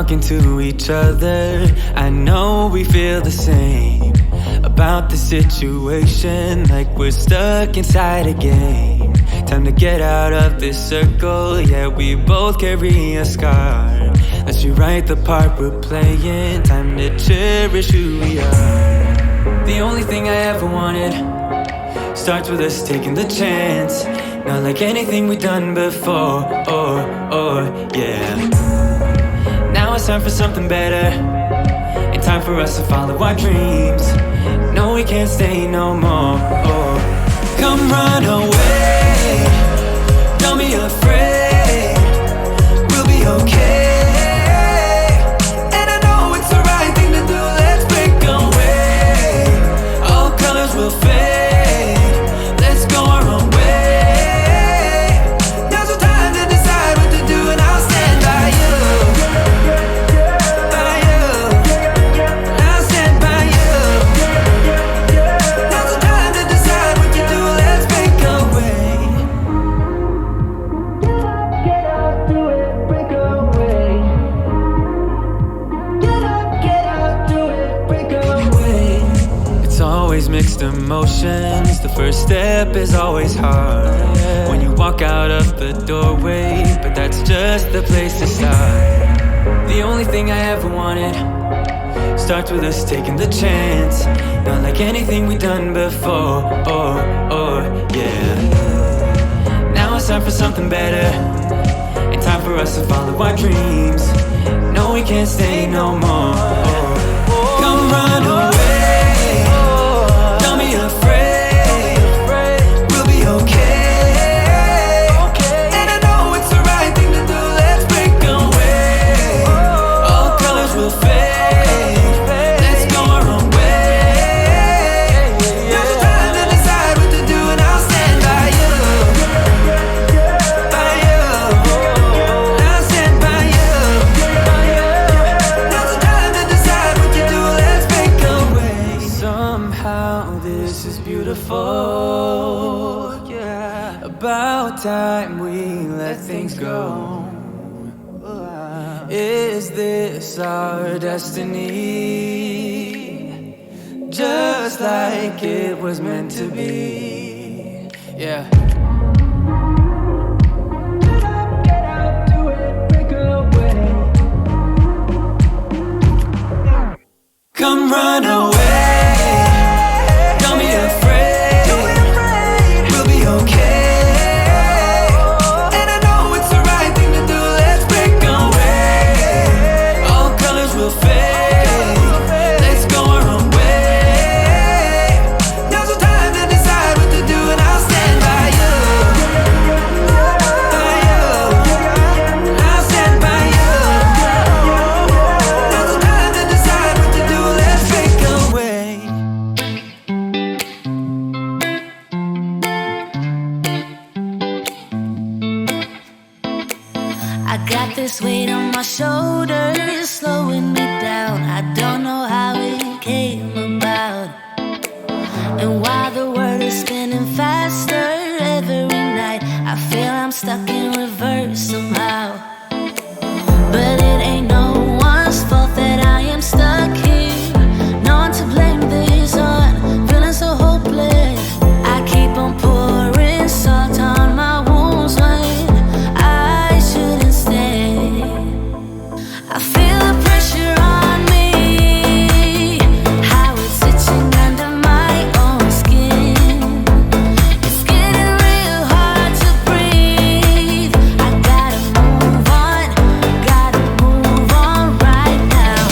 talking to each other. I know we feel the same about the situation, like we're stuck inside a game. Time to get out of this circle, yeah, we both carry a scar. Let's rewrite the part we're playing, time to cherish who we are. The only thing I ever wanted starts with us taking the chance. Not like anything we've done before, yeah. Now it's time for something better, and time for us to follow our dreams. No, we can't stay no more, Come run away, don't be afraid, we'll be okay. And I know it's the right thing to do, let's break away. All colors will fade, let's go our own way. Now's the time to decide what to do, and I'll stand by you. By you, I'll stand by you. Now's the time to decide what to do, let's break away. Get up, do it, break away. Get up, do it, break away. It's always mixed emotions. The first step is always hard when you walk out of the doorway, but that's just the place to start. The only thing I ever wanted starts with us taking the chance. Not like anything we've done before, yeah. Now it's time for something better, and time for us to follow our dreams. No, we can't stay no more. Come run away, don't be afraid, we'll be okay. And I know it's the right thing to do, let's break away. All colors will fade, let's go our own way. Now's the time to decide what to do, and I'll stand by you. By you, I'll stand by you. Now's the time to decide what to do, let's break away. Somehow this is beautiful, yeah. About time we let things go. Is this our destiny? Just like it was meant to be, yeah. Get out, do it, break away. Come run away, don't be afraid, we'll be okay. And I know it's the right thing to do, let's break away. All colors will fade, let's go our own way. Now's the time to decide what to do, and I'll stand by you. By you, I'll stand by you. Now's the time to decide what to do, let's break away. I got this weight on my shoulders, slowing me down. I don't know how it came about. And while the world is spinning faster every night, I feel I'm stuck in reverse somehow. But it ain't no one's fault that I am stuck here. No one to blame this on, feeling so hopeless. I keep on pouring salt on my wounds when I shouldn't stay. I feel the pressure on me, how it's itching under my own skin. It's getting real hard to breathe. I gotta move on right now.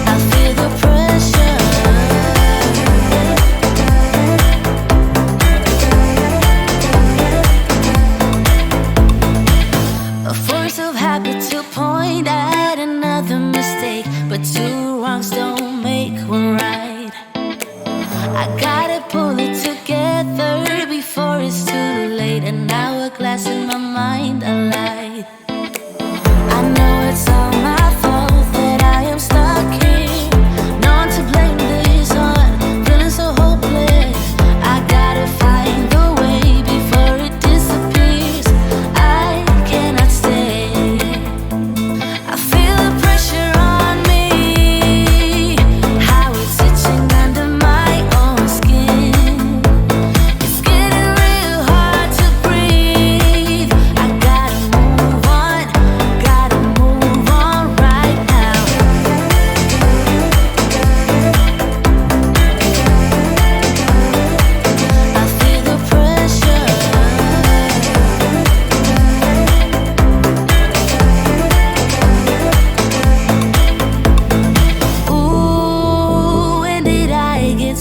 I feel the pressure. A force of habit to point at another mistake, but two wrongs don't make one right. I gotta pull it together before it's too late. An hourglass in my mind, a light. I know it's all my fault that I am stuck here. No one to blame this on, feeling so hopeless. I gotta find the way before it disappears.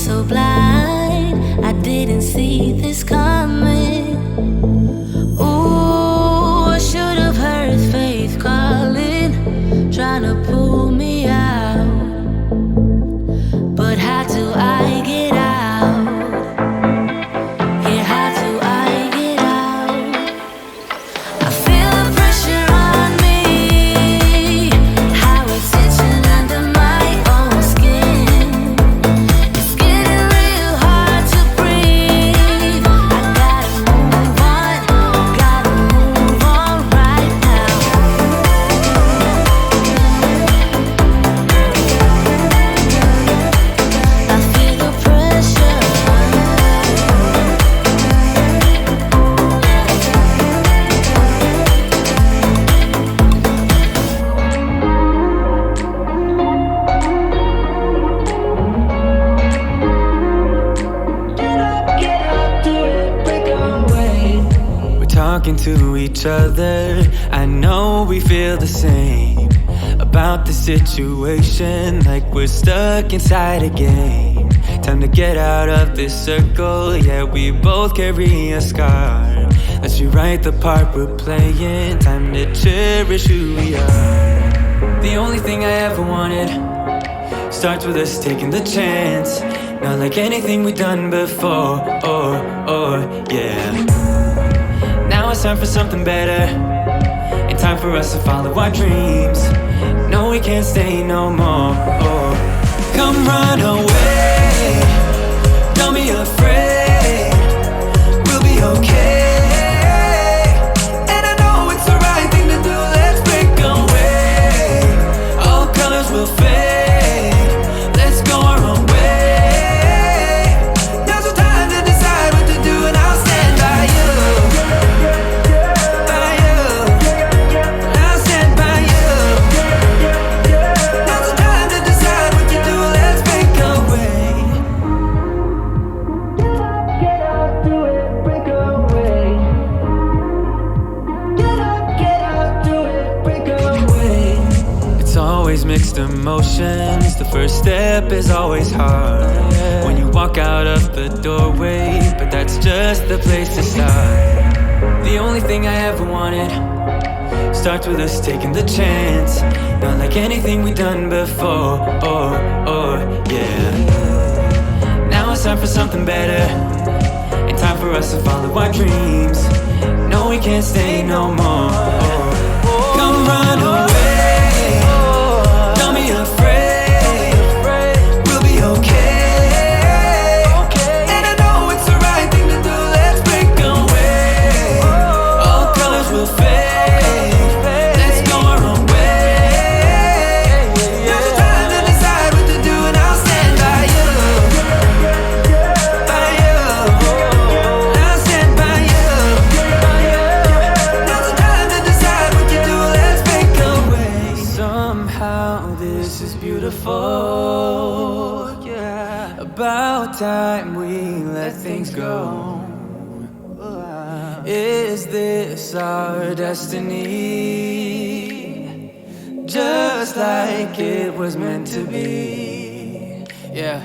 so blind, I didn't see this coming. Ooh, I should have heard faith calling, trying to pull me out. But how do I get out? Yeah, how do I get out? I feel the pressure on me, how it's itching under my own skin. It's getting real hard to breathe. I gotta move on right now. I feel the pressure. We're talking to each other. I know we feel the same about the situation, like we're stuck inside a game. Time to get out of this circle. Yeah, we both carry a scar. Let's rewrite the part we're playing. Time to cherish who we are. The only thing I ever wanted starts with us taking the chance. Not like anything we've done before. Yeah. Now it's time for something better, and time for us to follow our dreams. No, we can't stay no more. Come run away, don't be afraid, we'll be okay. And I know it's the right thing to do, let's break away. All colors will fade, let's go our own way. Now's the time to decide what to do, and I'll stand by you. By you, I'll stand by you. Now's the time to decide what to do, let's break away. Get up, do it, break away. Get up, do it, break away. It's always mixed emotions. The first step is always hard when you walk out of the doorway, but that's just the place to start. The only thing I ever wanted starts with us taking the chance. Not like anything we've done before. Yeah. Now it's time for something better, and time for us to follow our dreams. No, we can't stay no more. Come run away, don't be afraid, we'll be okay. And I know it's the right thing to do, let's break away. All colors will fade, let's go our own way. Now's the time to decide what to do, and I'll stand by you. By you, I'll stand by you. Now's the time to decide what to do, let's break away. Somehow this is beautiful, yeah. About time we let things go. Is this our destiny? Just like it was meant to be, yeah.